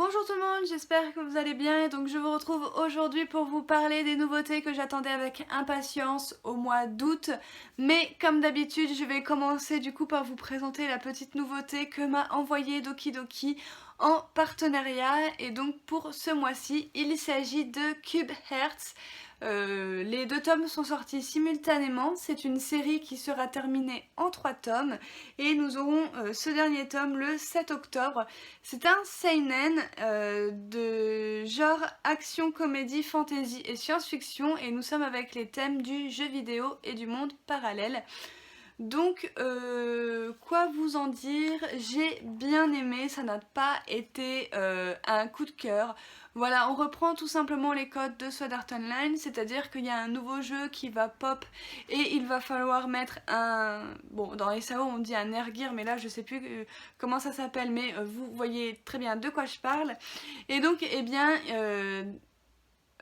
Bonjour tout le monde, j'espère que vous allez bien et donc je vous retrouve aujourd'hui pour vous parler des nouveautés que j'attendais avec impatience au mois d'août. Mais comme d'habitude, je vais commencer du coup par vous présenter la petite nouveauté que m'a envoyée Doki Doki en partenariat. Et donc pour ce mois-ci, il s'agit de Cube Hertz. Les deux tomes sont sortis simultanément, c'est une série qui sera terminée en 3 tomes et nous aurons ce dernier tome le 7 octobre. C'est un seinen de genre action, comédie, fantasy et science-fiction et nous sommes avec les thèmes du jeu vidéo et du monde parallèle. Donc quoi vous en dire, j'ai bien aimé, ça n'a pas été un coup de cœur. Voilà, on reprend tout simplement les codes de Sword Art Online, c'est-à-dire qu'il y a un nouveau jeu qui va pop et il va falloir mettre un... Bon, dans SAO on dit un air gear, mais là je sais plus comment ça s'appelle, mais vous voyez très bien de quoi je parle. Et donc, eh bien...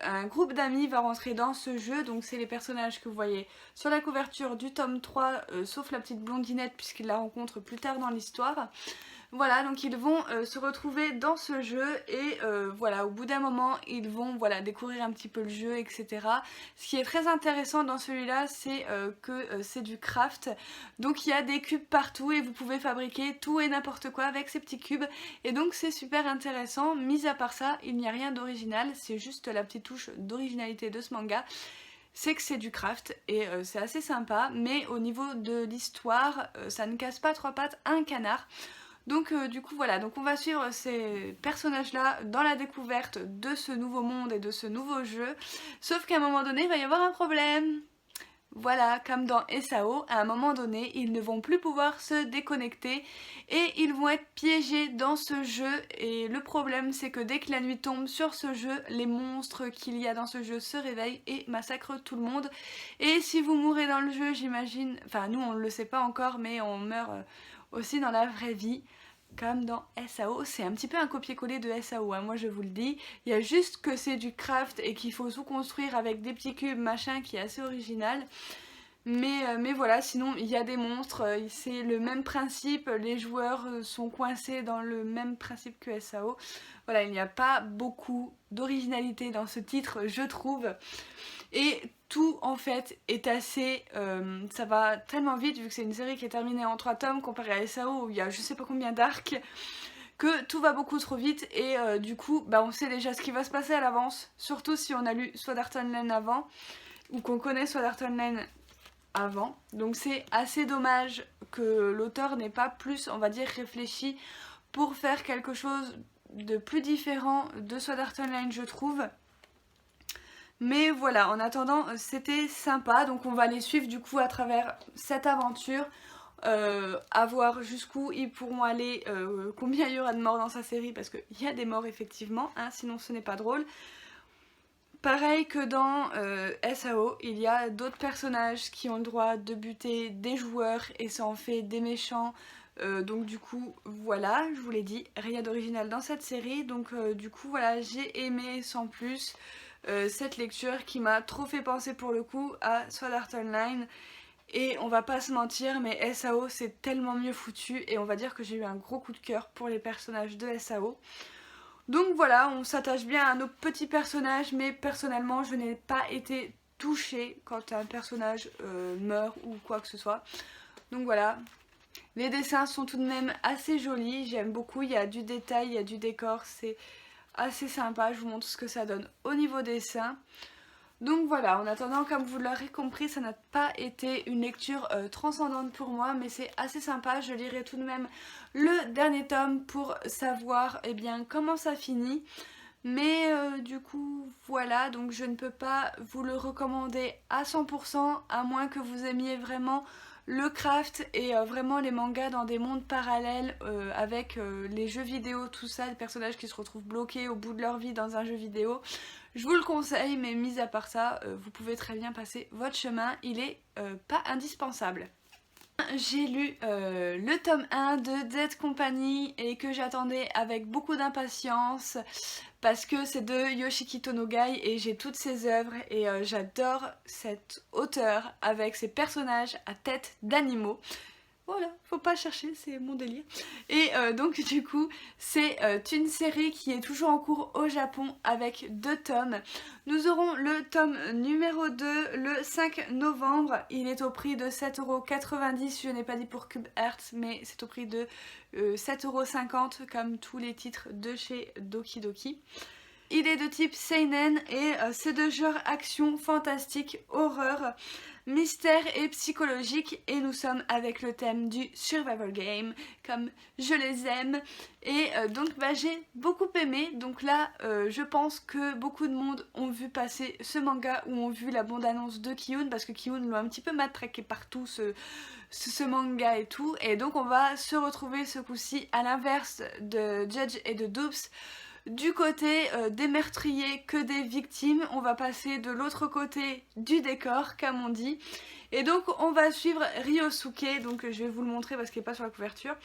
un groupe d'amis va rentrer dans ce jeu, donc c'est les personnages que vous voyez sur la couverture du tome 3, sauf la petite blondinette puisqu'ils la rencontrent plus tard dans l'histoire. Voilà, donc ils vont se retrouver dans ce jeu et voilà, au bout d'un moment, ils vont découvrir un petit peu le jeu, etc. Ce qui est très intéressant dans celui-là, c'est que c'est du craft. Donc il y a des cubes partout et vous pouvez fabriquer tout et n'importe quoi avec ces petits cubes. Et donc c'est super intéressant. Mis à part ça, il n'y a rien d'original, c'est juste la petite touche d'originalité de ce manga. C'est que c'est du craft et c'est assez sympa, mais au niveau de l'histoire, ça ne casse pas trois pattes à un canard. Donc du coup voilà, donc on va suivre ces personnages là dans la découverte de ce nouveau monde et de ce nouveau jeu, sauf qu'à un moment donné il va y avoir un problème. Voilà, comme dans SAO, à un moment donné, ils ne vont plus pouvoir se déconnecter et ils vont être piégés dans ce jeu. Et le problème, c'est que dès que la nuit tombe sur ce jeu, les monstres qu'il y a dans ce jeu se réveillent et massacrent tout le monde. Et si vous mourrez dans le jeu, j'imagine... Enfin, nous, on ne le sait pas encore, mais on meurt aussi dans la vraie vie. Comme dans SAO, c'est un petit peu un copier-coller de SAO, hein, moi je vous le dis. Il y a juste que c'est du craft et qu'il faut tout construire avec des petits cubes, machin, qui est assez original. Mais voilà, sinon il y a des monstres, c'est le même principe, les joueurs sont coincés dans le même principe que SAO. Voilà, il n'y a pas beaucoup d'originalité dans ce titre, je trouve. Et tout en fait est assez... ça va tellement vite vu que c'est une série qui est terminée en 3 tomes comparé à SAO où il y a je sais pas combien d'arcs, que tout va beaucoup trop vite et du coup on sait déjà ce qui va se passer à l'avance, surtout si on a lu Sword Art Online avant ou qu'on connaît Sword Art Online avant. Donc c'est assez dommage que l'auteur n'ait pas plus, on va dire, réfléchi pour faire quelque chose de plus différent de Sword Art Online, je trouve. Mais voilà, en attendant, c'était sympa, donc on va les suivre du coup à travers cette aventure, à voir jusqu'où ils pourront aller, combien il y aura de morts dans sa série, parce qu'il y a des morts effectivement, hein, sinon ce n'est pas drôle. Pareil que dans SAO, il y a d'autres personnages qui ont le droit de buter des joueurs et ça en fait des méchants. Donc du coup voilà, je vous l'ai dit, rien d'original dans cette série. Donc du coup voilà, j'ai aimé sans plus cette lecture qui m'a trop fait penser pour le coup à Sword Art Online. Et on va pas se mentir, mais SAO c'est tellement mieux foutu et on va dire que j'ai eu un gros coup de cœur pour les personnages de SAO. Donc voilà, on s'attache bien à nos petits personnages, mais personnellement je n'ai pas été touchée quand un personnage meurt ou quoi que ce soit. Donc voilà, les dessins sont tout de même assez jolis, j'aime beaucoup, il y a du détail, il y a du décor, c'est assez sympa, je vous montre ce que ça donne au niveau dessin. Donc voilà, en attendant, comme vous l'aurez compris, ça n'a pas été une lecture transcendante pour moi, mais c'est assez sympa. Je lirai tout de même le dernier tome pour savoir comment ça finit. Mais du coup, voilà, donc je ne peux pas vous le recommander à 100%, à moins que vous aimiez vraiment le craft et vraiment les mangas dans des mondes parallèles avec les jeux vidéo, tout ça, des personnages qui se retrouvent bloqués au bout de leur vie dans un jeu vidéo. Je vous le conseille, mais mis à part ça, vous pouvez très bien passer votre chemin, il est pas indispensable. J'ai lu le tome 1 de Dead Company et que j'attendais avec beaucoup d'impatience parce que c'est de Yoshiki Tonogai et j'ai toutes ses œuvres et j'adore cet auteur avec ses personnages à tête d'animaux. Voilà, faut pas chercher, c'est mon délire. Et donc du coup, c'est une série qui est toujours en cours au Japon avec 2 tomes. Nous aurons le tome numéro 2 le 5 novembre. Il est au prix de 7,90 €. Je n'ai pas dit pour Cube Hertz, mais c'est au prix de 7,50 € comme tous les titres de chez Doki Doki. Il est de type seinen et c'est de genre action, fantastique, horreur, mystère et psychologique, et nous sommes avec le thème du survival game comme je les aime. Et donc j'ai beaucoup aimé. Donc là je pense que beaucoup de monde ont vu passer ce manga ou ont vu la bande-annonce de Kiyun, parce que Kiyun l'a un petit peu matraqué partout ce manga et tout, et donc on va se retrouver ce coup-ci à l'inverse de Judge et de Dupes. Du côté des meurtriers que des victimes, on va passer de l'autre côté du décor, comme on dit. Et donc on va suivre Ryosuke, donc je vais vous le montrer parce qu'il n'est pas sur la couverture,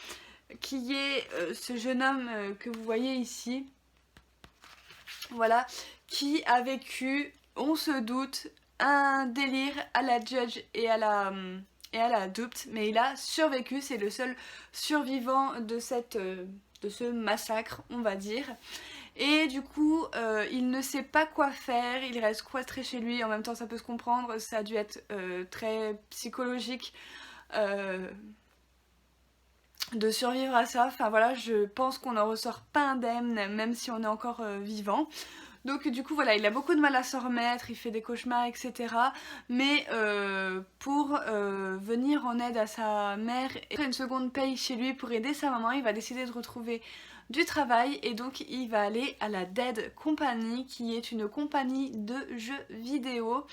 qui est ce jeune homme que vous voyez ici. Voilà, qui a vécu, on se doute, un délire à la Judge et à la Duped, mais il a survécu, c'est le seul survivant de ce massacre, on va dire. Et du coup il ne sait pas quoi faire, il reste cloîtré chez lui. En même temps ça peut se comprendre, ça a dû être très psychologique de survivre à ça. Enfin voilà, je pense qu'on n'en ressort pas indemne même si on est encore vivant. Donc du coup voilà, il a beaucoup de mal à s'en remettre, il fait des cauchemars, etc. Mais pour venir en aide à sa mère et une seconde paye chez lui pour aider sa maman, il va décider de retrouver du travail, et donc il va aller à la Dead Company, qui est une compagnie de jeux vidéo.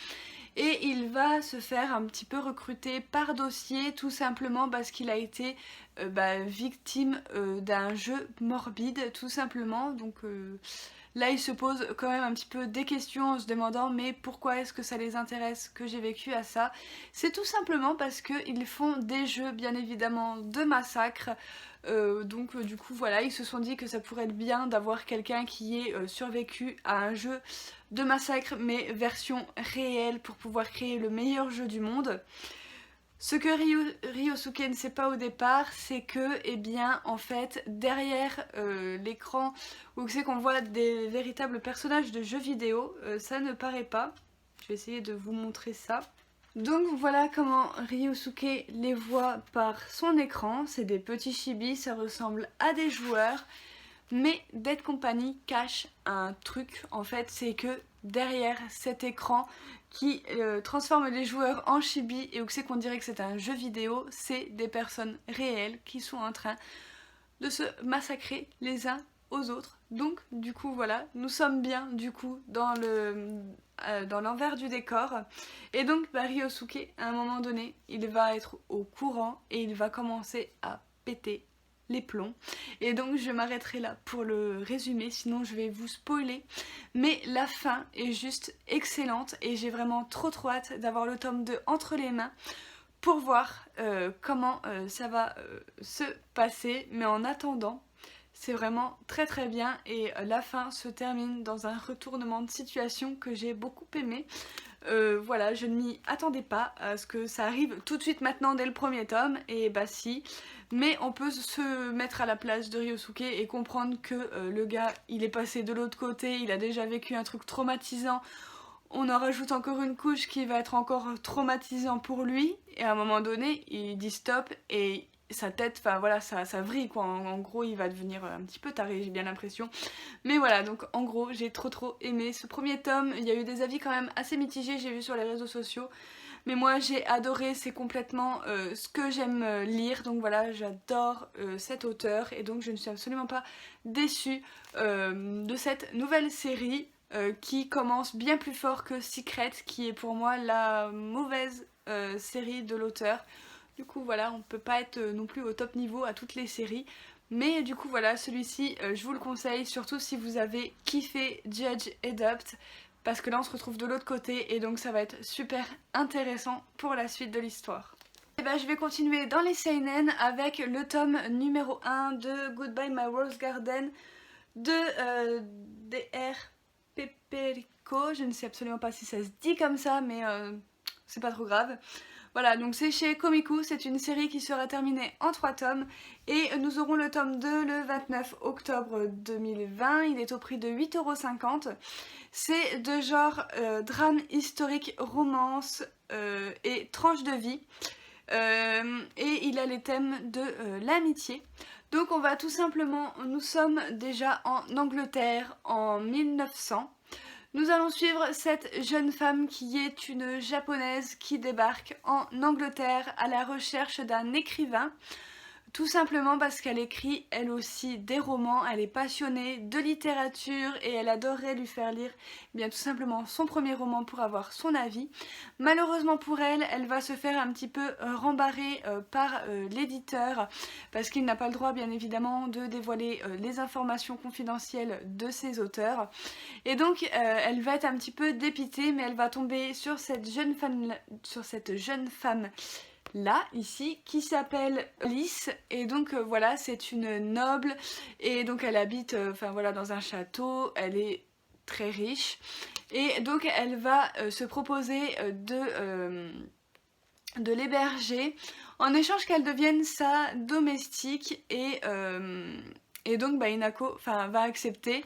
Et il va se faire un petit peu recruter par dossier, tout simplement parce qu'il a été victime d'un jeu morbide, tout simplement. Donc là il se pose quand même un petit peu des questions en se demandant mais pourquoi est-ce que ça les intéresse que j'ai vécu à ça. C'est tout simplement parce qu'ils font des jeux bien évidemment de massacre. Donc du coup voilà, ils se sont dit que ça pourrait être bien d'avoir quelqu'un qui ait survécu à un jeu de massacre mais version réelle, pour pouvoir créer le meilleur jeu du monde. Ce que Ryosuke ne sait pas au départ, c'est que, eh bien, en fait, derrière l'écran où c'est qu'on voit des véritables personnages de jeux vidéo, ça ne paraît pas. Je vais essayer de vous montrer ça. Donc voilà comment Ryosuke les voit par son écran. C'est des petits chibis, ça ressemble à des joueurs. Mais Dead Company cache un truc, en fait, c'est que derrière cet écran qui transforme les joueurs en chibi et où c'est qu'on dirait que c'est un jeu vidéo, c'est des personnes réelles qui sont en train de se massacrer les uns aux autres. Donc du coup voilà, nous sommes bien du coup dans l'envers du décor. Et donc Ryosuke, à un moment donné, il va être au courant et il va commencer à péter les plombs. Et donc je m'arrêterai là pour le résumé, sinon je vais vous spoiler. Mais la fin est juste excellente et j'ai vraiment trop hâte d'avoir le tome 2 entre les mains pour voir comment ça va se passer. Mais en attendant, c'est vraiment très très bien, et la fin se termine dans un retournement de situation que j'ai beaucoup aimé. Voilà, je ne m'y attendais pas à ce que ça arrive tout de suite maintenant dès le premier tome, et bah si. Mais on peut se mettre à la place de Ryosuke et comprendre que le gars, il est passé de l'autre côté, il a déjà vécu un truc traumatisant. On en rajoute encore une couche qui va être encore traumatisant pour lui, et à un moment donné, il dit stop et sa tête, enfin voilà, ça vrille quoi. En gros, il va devenir un petit peu taré, j'ai bien l'impression. Mais voilà, donc en gros, j'ai trop aimé ce premier tome. Il y a eu des avis quand même assez mitigés, j'ai vu sur les réseaux sociaux. Mais moi j'ai adoré, c'est complètement ce que j'aime lire, donc voilà, j'adore cet auteur, et donc je ne suis absolument pas déçue de cette nouvelle série qui commence bien plus fort que Secret, qui est pour moi la mauvaise série de l'auteur. Du coup voilà, on peut pas être non plus au top niveau à toutes les séries. Mais du coup voilà, celui-ci je vous le conseille, surtout si vous avez kiffé Judge et Duped, parce que là on se retrouve de l'autre côté et donc ça va être super intéressant pour la suite de l'histoire. Et ben je vais continuer dans les seinen avec le tome numéro 1 de Goodbye My Rose Garden de DR Peperico. Je ne sais absolument pas si ça se dit comme ça, mais c'est pas trop grave. Voilà, donc c'est chez Komiku, c'est une série qui sera terminée en 3 tomes et nous aurons le tome 2 le 29 octobre 2020, il est au prix de 8,50 €. C'est de genre drame historique, romance et tranche de vie. Et il a les thèmes de l'amitié. Donc on va tout simplement, nous sommes déjà en Angleterre en 1900. Nous allons suivre cette jeune femme qui est une japonaise qui débarque en Angleterre à la recherche d'un écrivain. Tout simplement parce qu'elle écrit elle aussi des romans, elle est passionnée de littérature et elle adorerait lui faire lire bien tout simplement son premier roman pour avoir son avis. Malheureusement pour elle, elle va se faire un petit peu rembarrer par l'éditeur parce qu'il n'a pas le droit bien évidemment de dévoiler les informations confidentielles de ses auteurs. Et donc elle va être un petit peu dépitée, mais elle va tomber sur cette jeune femme là, ici, qui s'appelle Alice, et donc voilà, c'est une noble, et donc elle habite enfin voilà, dans un château, elle est très riche, et donc elle va se proposer de l'héberger en échange qu'elle devienne sa domestique, et donc bah, Inako va accepter.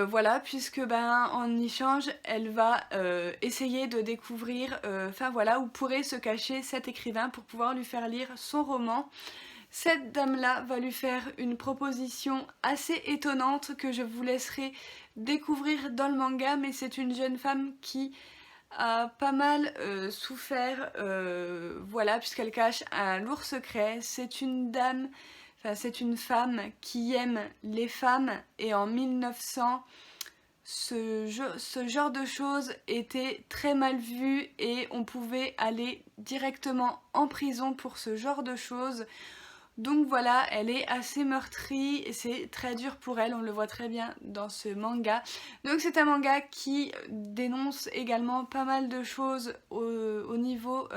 Voilà, puisque en échange, elle va essayer de découvrir, voilà, où pourrait se cacher cet écrivain pour pouvoir lui faire lire son roman. Cette dame-là va lui faire une proposition assez étonnante que je vous laisserai découvrir dans le manga, mais c'est une jeune femme qui a pas mal souffert, voilà, puisqu'elle cache un lourd secret. C'est une dame. Enfin, c'est une femme qui aime les femmes et en 1900, ce genre de choses était très mal vu et on pouvait aller directement en prison pour ce genre de choses. Donc voilà, elle est assez meurtrie et c'est très dur pour elle, on le voit très bien dans ce manga. Donc c'est un manga qui dénonce également pas mal de choses au niveau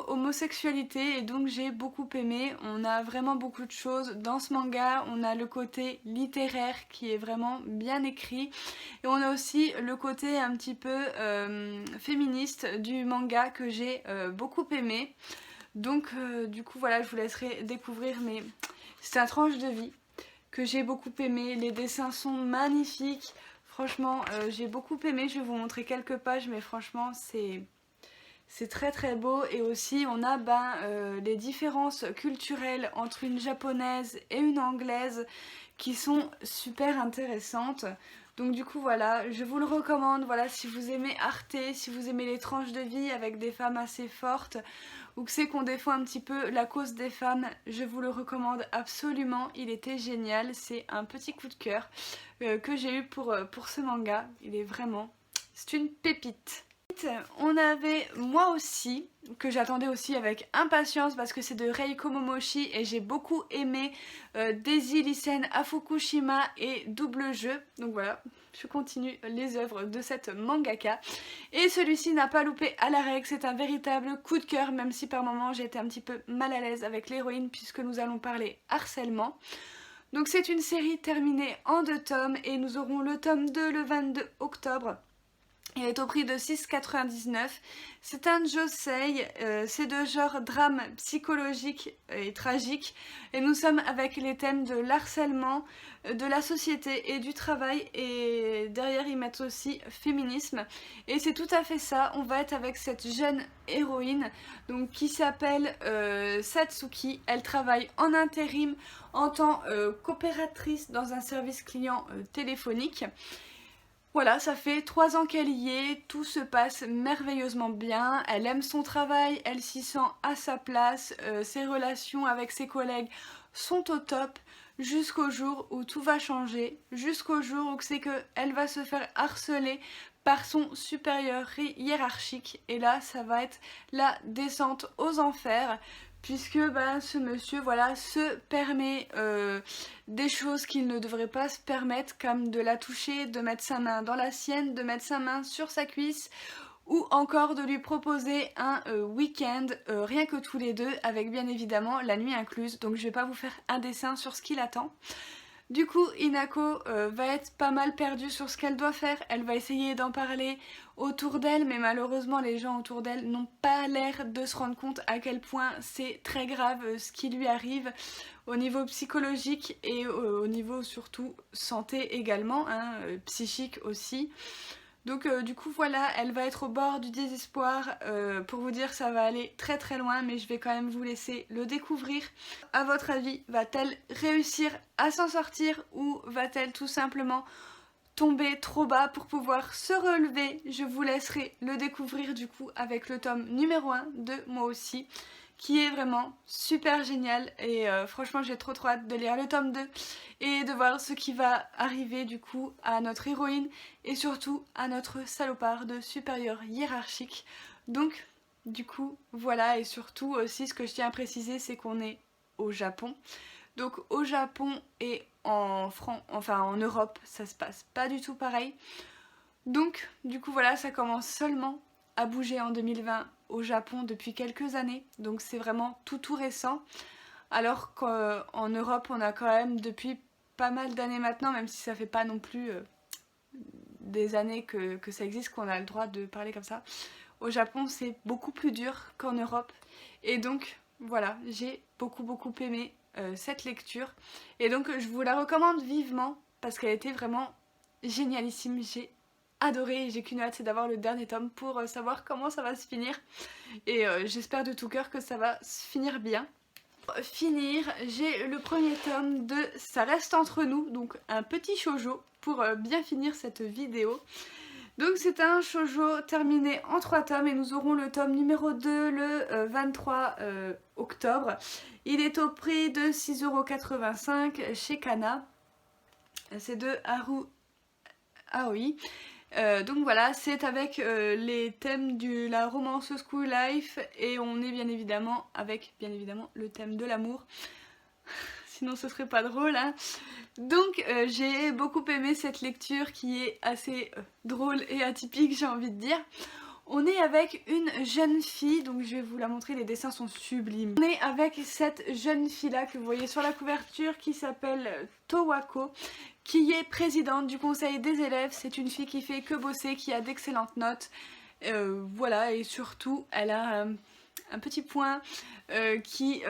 homosexualité, et donc j'ai beaucoup aimé. On a vraiment beaucoup de choses dans ce manga. On a le côté littéraire qui est vraiment bien écrit et on a aussi le côté un petit peu féministe du manga que j'ai beaucoup aimé. Donc du coup voilà, je vous laisserai découvrir, mais c'est un tranche de vie que j'ai beaucoup aimé. Les dessins sont magnifiques, franchement j'ai beaucoup aimé. Je vais vous montrer quelques pages, mais franchement c'est très très beau. Et aussi on a les différences culturelles entre une japonaise et une anglaise qui sont super intéressantes. Donc du coup voilà, je vous le recommande. Voilà, si vous aimez Arte, si vous aimez les tranches de vie avec des femmes assez fortes, ou que c'est qu'on défend un petit peu la cause des femmes, je vous le recommande absolument. Il était génial, c'est un petit coup de cœur que j'ai eu pour ce manga. Il est vraiment, c'est une pépite. On avait moi aussi, que j'attendais aussi avec impatience parce que c'est de Reiko Momoshi et j'ai beaucoup aimé Daisy Lisen à Fukushima et Double Jeu. Donc voilà, je continue les œuvres de cette mangaka. Et celui-ci n'a pas loupé à la règle, c'est un véritable coup de cœur, même si par moments j'ai été un petit peu mal à l'aise avec l'héroïne puisque nous allons parler harcèlement. Donc c'est une série terminée en 2 tomes et nous aurons le tome 2 le 22 octobre. Il est au prix de 6,99 €. C'est un josei, c'est de genre drame psychologique et tragique. Et nous sommes avec les thèmes de l'harcèlement, de la société et du travail. Et derrière ils mettent aussi féminisme. Et c'est tout à fait ça, on va être avec cette jeune héroïne donc, qui s'appelle Satsuki. Elle travaille en intérim en tant qu'opératrice dans un service client téléphonique. Voilà, ça fait 3 ans qu'elle y est, tout se passe merveilleusement bien, elle aime son travail, elle s'y sent à sa place, ses relations avec ses collègues sont au top, jusqu'au jour où tout va changer, jusqu'au jour où c'est qu'elle va se faire harceler par son supérieur hiérarchique, et là ça va être la descente aux enfers, puisque ce monsieur voilà se permet des choses qu'il ne devrait pas se permettre, comme de la toucher, de mettre sa main dans la sienne, de mettre sa main sur sa cuisse, ou encore de lui proposer un week-end rien que tous les deux, avec bien évidemment la nuit incluse. Donc je vais pas vous faire un dessin sur ce qu'il attend. Du coup, Inako va être pas mal perdue sur ce qu'elle doit faire. Elle va essayer d'en parler autour d'elle, mais malheureusement les gens autour d'elle n'ont pas l'air de se rendre compte à quel point c'est très grave ce qui lui arrive au niveau psychologique et au niveau surtout santé également, hein, psychique aussi. Donc du coup voilà, elle va être au bord du désespoir. Pour vous dire, ça va aller très très loin, mais je vais quand même vous laisser le découvrir. À votre avis, va-t-elle réussir à s'en sortir ou va-t-elle tout simplement tomber trop bas pour pouvoir se relever? Je vous laisserai le découvrir du coup avec le tome numéro 1 de Moi aussi, qui est vraiment super génial et franchement j'ai trop hâte de lire le tome 2 et de voir ce qui va arriver du coup à notre héroïne et surtout à notre salopard de supérieur hiérarchique. Donc du coup voilà, et surtout aussi ce que je tiens à préciser, c'est qu'on est au Japon. Donc au Japon et en Europe, ça se passe pas du tout pareil. Donc du coup voilà, ça commence seulement à bouger en 2020 au Japon depuis quelques années. Donc c'est vraiment tout récent. Alors qu'en Europe, on a quand même depuis pas mal d'années maintenant, même si ça fait pas non plus des années que ça existe, qu'on a le droit de parler comme ça. Au Japon, c'est beaucoup plus dur qu'en Europe. Et donc, voilà, j'ai beaucoup aimé cette lecture. Et donc, je vous la recommande vivement parce qu'elle était vraiment génialissime. J'ai adoré et j'ai qu'une hâte, c'est d'avoir le dernier tome pour savoir comment ça va se finir. Et j'espère de tout cœur que ça va se finir bien. Pour finir, j'ai le premier tome de Ça reste entre nous, donc un petit shoujo pour bien finir cette vidéo. Donc c'est un shoujo terminé en 3 tomes et nous aurons le tome numéro 2 le 23 octobre. Il est au prix de 6,85 € chez Kana. C'est de Haru Aoi. Donc voilà, c'est avec les thèmes de la romance school life et on est bien évidemment avec le thème de l'amour. Sinon ce serait pas drôle, hein. Donc j'ai beaucoup aimé cette lecture qui est assez drôle et atypique, j'ai envie de dire. On est avec une jeune fille, donc je vais vous la montrer, les dessins sont sublimes. On est avec cette jeune fille là que vous voyez sur la couverture qui s'appelle Towako, qui est présidente du conseil des élèves. C'est une fille qui fait que bosser, qui a d'excellentes notes. Voilà, et surtout elle a un petit point qui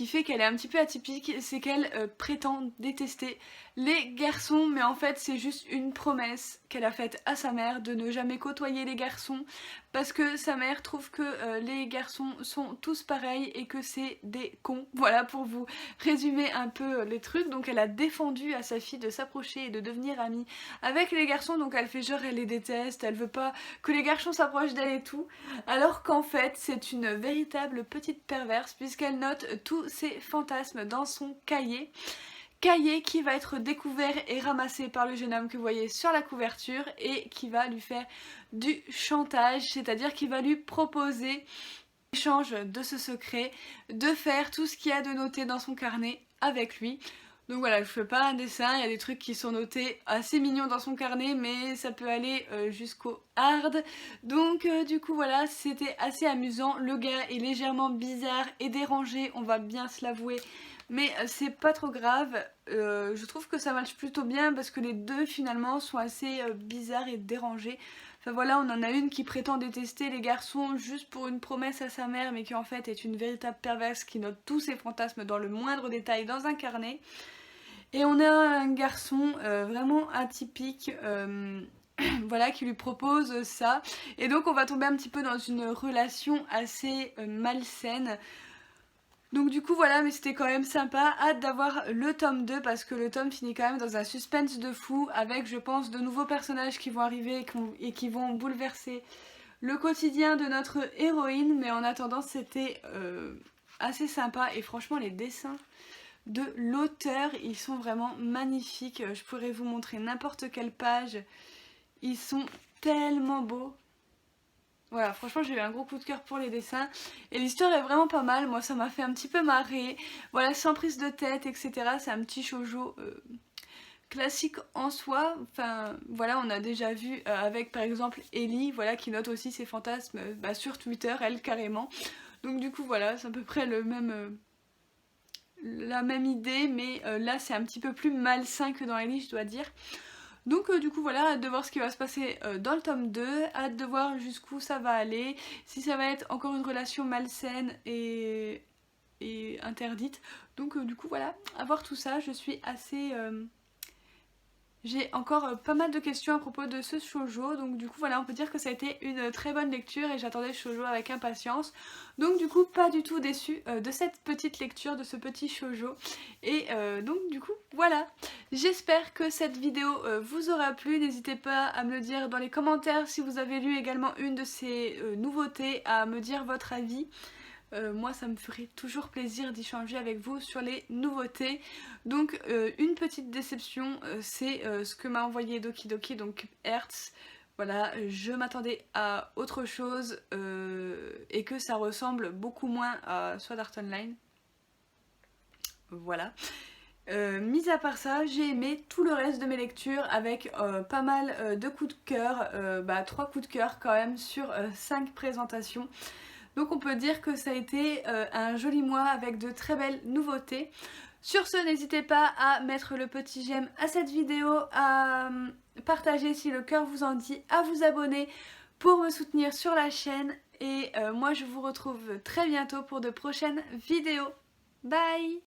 fait qu'elle est un petit peu atypique, c'est qu'elle prétend détester les garçons, mais en fait c'est juste une promesse qu'elle a faite à sa mère de ne jamais côtoyer les garçons parce que sa mère trouve que les garçons sont tous pareils et que c'est des cons. Voilà pour vous résumer un peu les trucs. Donc elle a défendu à sa fille de s'approcher et de devenir amie avec les garçons, donc elle fait genre elle les déteste, elle veut pas que les garçons s'approchent d'elle et tout, alors qu'en fait c'est une véritable petite perverse puisqu'elle note tous ses fantasmes dans son cahier qui va être découvert et ramassé par le jeune homme que vous voyez sur la couverture et qui va lui faire du chantage, c'est-à-dire qu'il va lui proposer en échange de ce secret de faire tout ce qu'il y a de noté dans son carnet avec lui. Donc voilà, je fais pas un dessin, il y a des trucs qui sont notés assez mignons dans son carnet, mais ça peut aller jusqu'au hard. Donc du coup voilà, c'était assez amusant. Le gars est légèrement bizarre et dérangé, on va bien se l'avouer. Mais c'est pas trop grave, je trouve que ça marche plutôt bien parce que les deux finalement sont assez bizarres et dérangés. Enfin voilà, on en a une qui prétend détester les garçons juste pour une promesse à sa mère mais qui en fait est une véritable perverse qui note tous ses fantasmes dans le moindre détail dans un carnet. Et on a un garçon vraiment atypique voilà, qui lui propose ça. Et donc on va tomber un petit peu dans une relation assez malsaine. Donc du coup voilà, mais c'était quand même sympa, hâte d'avoir le tome 2 parce que le tome finit quand même dans un suspense de fou avec je pense de nouveaux personnages qui vont arriver et qui vont bouleverser le quotidien de notre héroïne, mais en attendant c'était assez sympa et franchement les dessins de l'auteur ils sont vraiment magnifiques, je pourrais vous montrer n'importe quelle page, ils sont tellement beaux. Voilà, franchement j'ai eu un gros coup de cœur pour les dessins et l'histoire est vraiment pas mal, moi ça m'a fait un petit peu marrer, voilà, sans prise de tête etc, c'est un petit shoujo classique en soi. Enfin voilà, on a déjà vu avec par exemple Ellie, voilà, qui note aussi ses fantasmes sur Twitter, elle carrément, donc du coup voilà, c'est à peu près le la même idée, mais là c'est un petit peu plus malsain que dans Ellie, je dois dire. Donc du coup voilà, hâte de voir ce qui va se passer dans le tome 2, hâte de voir jusqu'où ça va aller, si ça va être encore une relation malsaine et interdite. Donc du coup voilà, à voir tout ça, je suis assez... J'ai encore pas mal de questions à propos de ce shoujo, donc du coup voilà, on peut dire que ça a été une très bonne lecture et j'attendais ce shoujo avec impatience. Donc du coup pas du tout déçue de cette petite lecture, de ce petit shoujo. Et donc du coup voilà, j'espère que cette vidéo vous aura plu. N'hésitez pas à me le dire dans les commentaires si vous avez lu également une de ces nouveautés, à me dire votre avis. Moi ça me ferait toujours plaisir d'échanger avec vous sur les nouveautés. Donc une petite déception, c'est ce que m'a envoyé Doki Doki, donc Hertz. Voilà, je m'attendais à autre chose et que ça ressemble beaucoup moins à Sword Art Online. Voilà. Mis à part ça, j'ai aimé tout le reste de mes lectures avec pas mal de coups de cœur, 3 coups de cœur quand même sur 5 présentations. Donc on peut dire que ça a été un joli mois avec de très belles nouveautés. Sur ce, n'hésitez pas à mettre le petit j'aime à cette vidéo, à partager si le cœur vous en dit, à vous abonner pour me soutenir sur la chaîne. Et moi je vous retrouve très bientôt pour de prochaines vidéos. Bye!